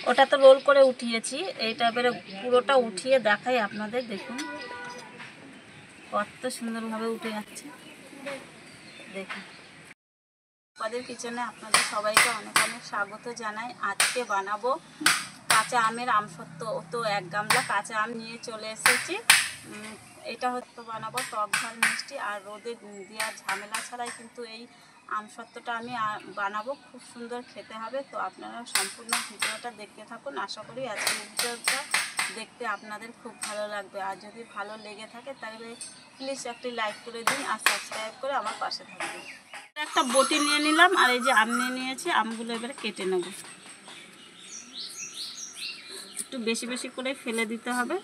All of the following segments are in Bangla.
ওটা তো রোল করে উঠিয়েছি, এইটা এবারে পুরোটা উঠিয়ে দেখাই আপনাদের। দেখুন কত সুন্দরভাবে উঠে যাচ্ছে, দেখুন। আমাদের কিচেনে আপনাদের সবাইকে অনেক অনেক স্বাগত জানাই। আজকে বানাবো কাঁচা আমের আমসত্ত্ব। তো 1 গামলা কাঁচা আম নিয়ে চলে এসেছি। এটা হয়তো বানাবো টক ঝাল মিষ্টি, আর রোদে দেওয়ার ঝামেলা ছাড়াই কিন্তু এই আমসত্ত্বটা আমি বানাবো। খুব সুন্দর খেতে হবে। তো আপনারা সম্পূর্ণ ভিডিওটা দেখতে থাকুন। আশা করি আজকের ভিডিওটা দেখতে আপনাদের খুব ভালো লাগবে। আর যদি ভালো লেগে থাকে তাহলে প্লিজ একটি লাইক করে দিন আর সাবস্ক্রাইব করে আমার পাশে থাকবেন। একটা বটি নিয়ে নিলাম, আর এই যে আম নিয়ে নিয়েছি। আমগুলো এবারে কেটে নেব। একটু বেশি বেশি করে ফেলে দিতে হবে,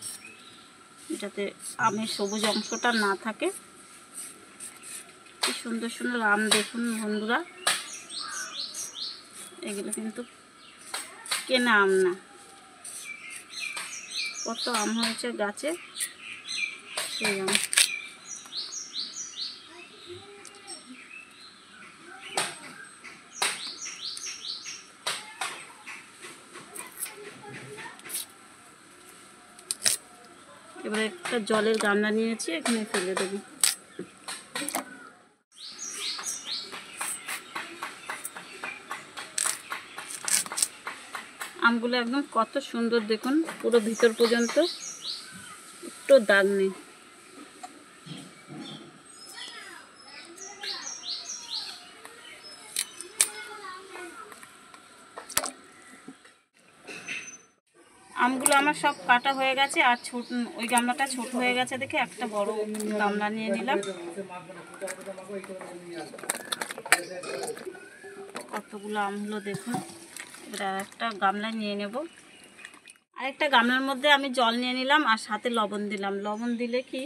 যাতে আমের সবুজ অংশটা না থাকে। কি সুন্দর সুন্দর আম দেখুন বন্ধুরা, এগুলো কিন্তু কেনা আম না। কত আম হয়েছে গাছে, সেই আম। এবার একটা জলের গামলা নিয়েছি, এখানে ফেলে দেব। আমগুলো একদম কত সুন্দর দেখুন, পুরো ভিতর পর্যন্ত একটু দাগ নেই। আমগুলো আমার সব কাটা হয়ে গেছে, আর ওই গামলাটা ছোট হয়ে গেছে দেখে একটা বড় গামলা নিয়ে নিলাম। কতগুলো আম হলো দেখুন। এবার আরেকটা গামলা নিয়ে নেব। আরেকটা গামলার মধ্যে আমি জল নিয়ে নিলাম, আর সাথে লবণ দিলাম। লবণ দিলে কি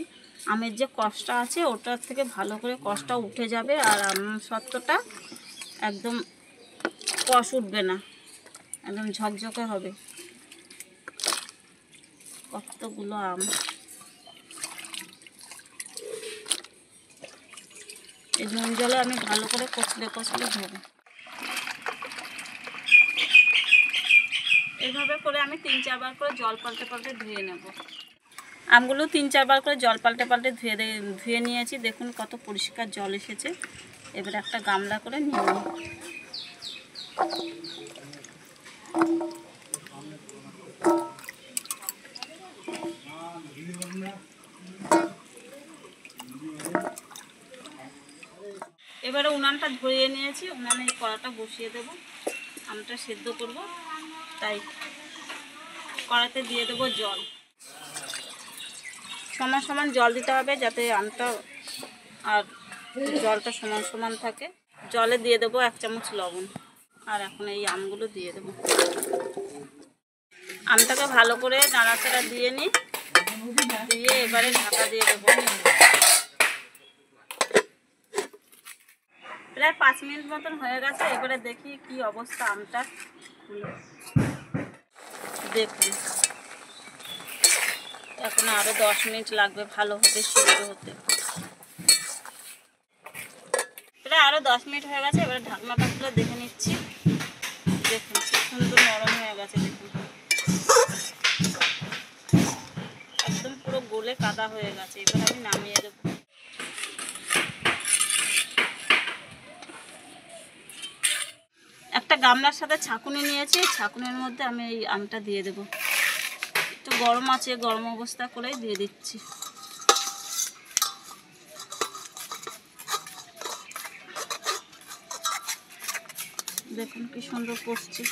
আমের যে কষটা আছে ওটার থেকে ভালো করে কষটা উঠে যাবে, আর আমসত্ত্বটা একদম কষ উঠবে না, একদম ঝকঝকে হবে। কতগুলো আম। এই নুন জলে আমি ভালো করে কষলে কষলে ধোবো। এইভাবে করে আমি 3-4 বার করে জল পাল্টে পাল্টে ধুয়ে নেব। আমগুলো 3-4 বার করে জল পাল্টে পাল্টে ধুয়ে নিয়েছি। দেখুন কত পরিষ্কার জল এসেছে। এবার একটা গামলা করে নিয়ে নিই। এবারে উনানটা ধরিয়ে নিয়েছি, উনানে এই কড়াটা বসিয়ে দেব। আমটা সেদ্ধ করব, তাই কড়াতে দিয়ে দেব জল। সমান সমান জল দিতে হবে, যাতে আমটা আর জলটা সমান সমান থাকে। জলে দিয়ে দেবো 1 চামচ লবণ, আর এখন এই আমগুলো দিয়ে দেবো। আমটাকে ভালো করে নাড়াচাড়া দিয়ে নিই, দিয়ে এবারে ঢাকা দিয়ে দেবো। প্রায় 5 মিনিট মতন হয়ে গেছে। এবারে দেখি কি অবস্থা আমটা। দেখুন এখন আরও 10 মিনিট লাগবে ভালোভাবে সিদ্ধ হতে। প্রায় আরও 10 মিনিট হয়ে গেছে। এবারে ঢাকনাটা খুলে দেখে নিচ্ছি। দেখুন কি সুন্দর নরম হয়ে গেছে। দেখুন একদম পুরো গলে কাদা হয়ে গেছে। এবার আমি নামিয়ে দেবো। একটা গামলার সাথে ছাঁকুনি নিয়েছি, ছাঁকুনির মধ্যে আমি এই আমটা দিয়ে দেব। একটু গরম আছে, গরম অবস্থা করেই দিয়ে দিচ্ছি। দেখুন কি সুন্দর কষছে।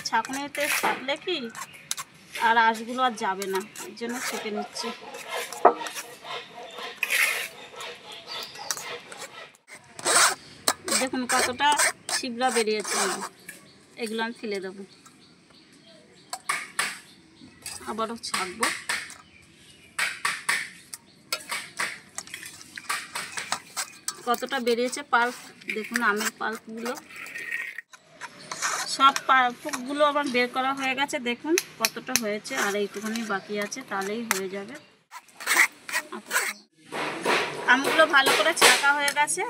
ছাঁকনিতে ছাঁকলে কি আর আঁশগুলো আর যাবে না, এর জন্য ছেঁকে নিচ্ছি। দেখুন কতটা ছিবড়া বেরিয়েছে। এগুলো আমি ফেলে দেবো, আবারও ছাঁকবো। কতটা বেরিয়েছে পাল্প, দেখুন আমের পাল্পগুলো। সব পাল্পগুলো আমার বের করা হয়ে গেছে, দেখুন কতটা হয়েছে, আর এইটুখানি বাকি আছে, তাহলেই হয়ে যাবে। আমগুলো ভালো করে ছাকা হয়ে গেছে,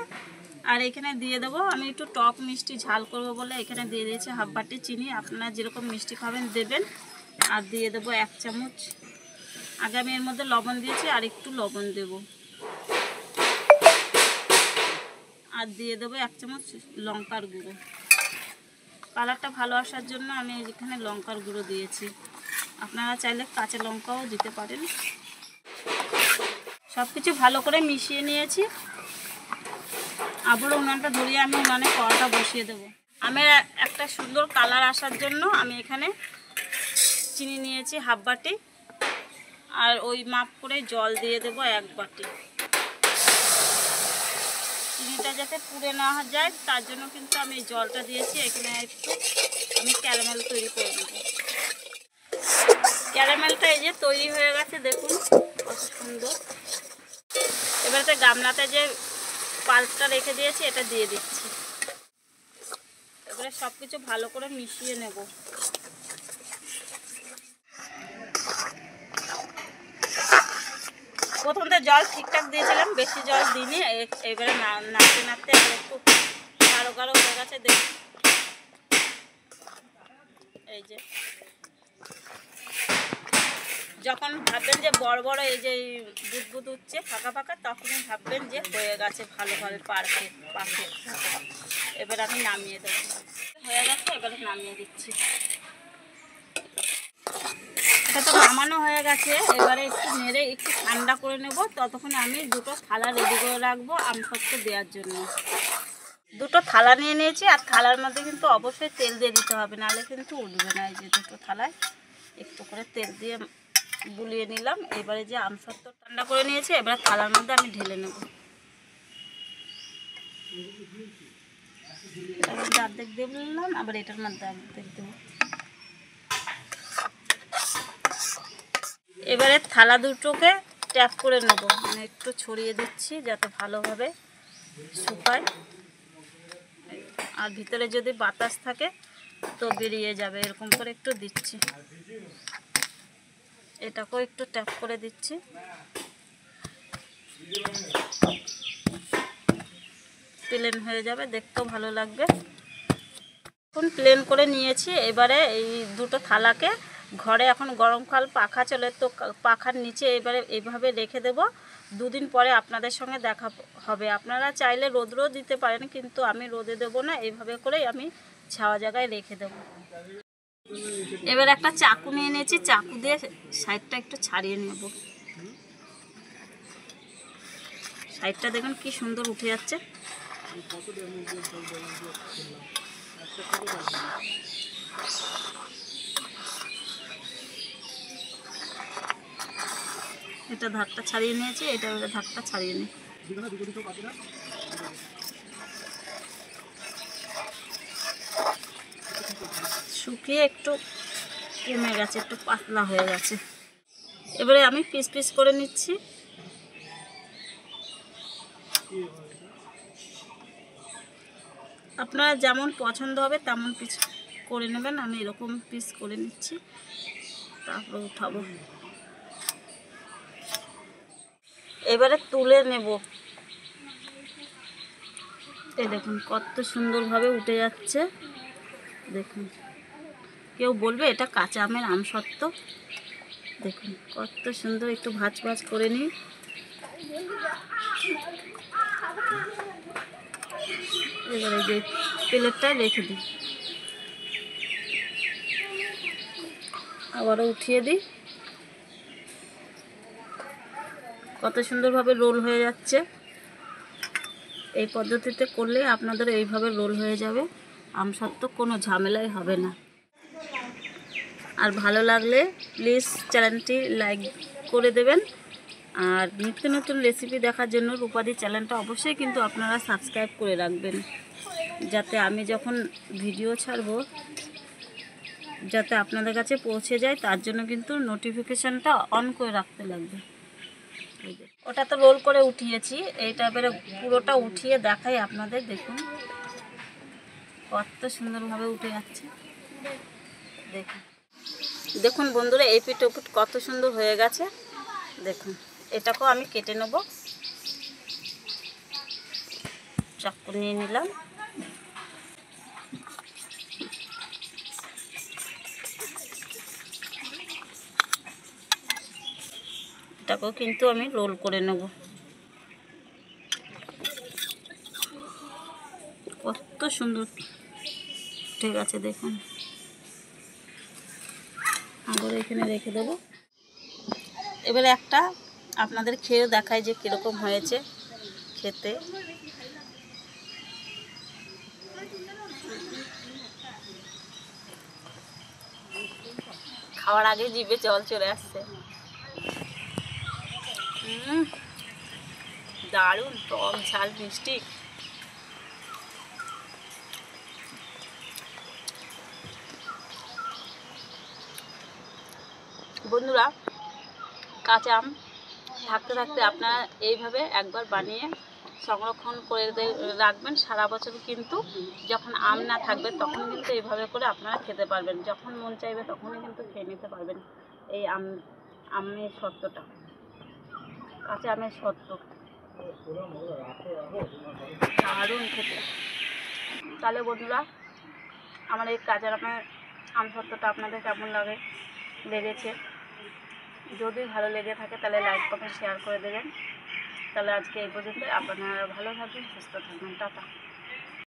আর এখানে দিয়ে দেবো আমি একটু টক মিষ্টি ঝাল করব বলে এখানে দিয়ে দিয়েছি হাফ বাটি চিনি। আপনারা যেরকম মিষ্টি খাবেন দেবেন। আর দিয়ে দেবো 1 চামচ, আগে আমি এর মধ্যে লবণ দিয়েছি, আর একটু লবণ দেব। আর দিয়ে দেবো 1 চামচ লঙ্কার গুঁড়ো। কালারটা ভালো আসার জন্য আমি এখানে লঙ্কার গুঁড়ো দিয়েছি, আপনারা চাইলে কাঁচা লঙ্কাও দিতে পারেন। সব কিছু ভালো করে মিশিয়ে নিয়েছি। আবারও উনানটা ধরিয়ে আমি উনানে কড়াটা বসিয়ে দেবো। আমি একটা সুন্দর কালার আসার জন্য আমি এখানে চিনি নিয়েছি হাফ বাটি, আর ওই মাপ করে জল দিয়ে দেবো 1 বাটি। চিনিটা যাতে পুড়ে না যায় তার জন্য কিন্তু আমি এই জলটা দিয়েছি। এখানে একটু আমি ক্যারামেল তৈরি করে নেব। ক্যারামেলটা এই যে তৈরি হয়ে গেছে, দেখুন কত সুন্দর। এবারে গামলাতে যে পাল্পটা রেখে দিয়েছি এটা দিয়ে দিচ্ছি। এবারে সব কিছু ভালো করে মিশিয়ে নেব। প্রথমে জল ঠিকঠাক দিয়েছিলাম, বেশি জল দিইনি। এবারে নাড়তে নাড়তে একটু গাঢ় গাঢ় হয়ে গেছে, দেখুন। এই যে যখন ভাববেন যে বড় বড় এই যে বুদবুদ উঠছে ফাঁকা ফাঁকা, তখনই ভাববেন যে হয়ে গেছে ভালোভাবে পারফেক্ট। এবার আমি নামিয়ে দেবো। হয়ে গেছে, এবারে নামিয়ে দিচ্ছি। এটা তো নামানো হয়ে গেছে। এবারে একটু নেড়ে একটু ঠান্ডা করে নেব। ততক্ষণ আমি 2টো থালা রেডি করে রাখবো আমসত্ব দেওয়ার জন্য। 2টো থালা নিয়ে নিয়েছি, আর থালার মধ্যে কিন্তু অবশ্যই তেল দিয়ে দিতে হবে, নাহলে কিন্তু উঠবে না। এই যে 2টো থালায় একটু করে তেল দিয়ে বুলিয়ে নিলাম। এবারে যে আমসত্ব ঠান্ডা করে নিয়েছি, এবারে থালার মধ্যে আমি ঢেলে নেব। এটার মধ্যে অর্ধেক দিয়ে নিলাম, আবার এটার মধ্যে অর্ধেক দেবো। এবারে থালা দুটোকে ট্যাপ করে নেব, মানে একটু ছড়িয়ে দিচ্ছি যাতে ভালোভাবে শুকায়। আর ভিতরে যদি বাতাস থাকে তো বেরিয়ে যাবে, এরকম করে একটু দিচ্ছি। এটাকেও একটু ট্যাপ করে দিচ্ছি। প্লেন হয়ে যাবে, দেখতেও ভালো লাগবে। এখন প্লেন করে নিয়েছি। এবারে এই 2টো থালাকে ঘরে, এখন গরমকাল পাখা চলে, তো পাখার নিচে এবারে এইভাবে রেখে দেব। 2 দিন পরে আপনাদের সঙ্গে দেখা হবে। আপনারা চাইলে রোদও দিতে পারেন, কিন্তু আমি রোদে দেবো না, এইভাবে করেই আমি ছাওয়া জায়গায় রেখে দেব। এবার একটা চাকু নিয়ে নিয়েছি, চাকু দিয়ে সাইডটা একটু ছাড়িয়ে নেব। সাইডটা দেখুন কি সুন্দর উঠে যাচ্ছে। এটা ধারটা ছাড়িয়ে নিয়েছি, এটা ধারটা ছাড়িয়ে নিই। শুকিয়ে একটু কমে গেছে, একটু পাতলা হয়ে গেছে। এবারে আমি পিস পিস করে নিচ্ছি। আপনারা যেমন পছন্দ হবে তেমন পিস করে নেবেন। আমি এরকম পিস করে নিচ্ছি, তারপর উঠাবো। এবারে তুলে নেব। এই দেখুন কত সুন্দরভাবে উঠে যাচ্ছে, দেখুন। কেউ বলবে এটা কাঁচা আমের আমসত্ব। দেখুন কত সুন্দর, একটু ভাজ ভাজ করে নিই। এবারে যে প্লেটটায় রেখে দিই, আবারও উঠিয়ে দিই। কত সুন্দরভাবে রোল হয়ে যাচ্ছে। এই পদ্ধতিতে করলে আপনাদের এইভাবে রোল হয়ে যাবে। আমসত্ব কোনো ঝামেলাই হবে না। আর ভালো লাগলে প্লিজ চ্যানেলটি লাইক করে দেবেন। আর নিত্য নতুন রেসিপি দেখার জন্য রূপাদি চ্যানেলটা অবশ্যই কিন্তু আপনারা সাবস্ক্রাইব করে রাখবেন, যাতে আমি যখন ভিডিও ছাড়বো যাতে আপনাদের কাছে পৌঁছে যায়, তার জন্য কিন্তু নোটিফিকেশানটা অন করে রাখতে লাগবে। ওটা তো রোল করে উঠিয়েছি, এইটা এবারে পুরোটা উঠিয়ে দেখাই আপনাদের। দেখুন কত সুন্দরভাবে উঠে যাচ্ছে। দেখুন দেখুন বন্ধুরা, এই পিঠ ওপিঠ কত সুন্দর হয়ে গেছে। দেখুন এটাকেও আমি কেটে নেব। চাকু নিয়ে নিলাম। এটাকেও কিন্তু আমি রোল করে নেব। কত সুন্দর ঠিক আছে দেখুন। আবার এখানে রেখে দেব। এবারে একটা আপনাদের খেয়েও দেখায় যে কীরকম হয়েছে খেতে। খাওয়ার আগে জিভে জল চলে আসছে। দারুণ টক ঝাল মিষ্টি। বন্ধুরা, কাঁচা আম থাকতে থাকতে আপনারা এইভাবে একবার বানিয়ে সংরক্ষণ করে রাখবেন সারা বছর। কিন্তু যখন আম না থাকবে তখন কিন্তু এইভাবে করে আপনারা খেতে পারবেন। যখন মন চাইবে তখনই কিন্তু খেয়ে নিতে পারবেন এই আমের সত্ত্বটা, কাঁচা আমের সত্ত্ব দারুণ খেতে। তাহলে বন্ধুরা, আমার এই কাঁচা আম সত্ত্বটা আপনাদের কেমন লেগেছে? যদি ভালো লেগে থাকে তাহলে লাইক কমেন্ট শেয়ার করে দেবেন। তাহলে আজকে এই পর্যন্ত। আপনারা ভালো থাকবেন, সুস্থ থাকবেন। টাটা।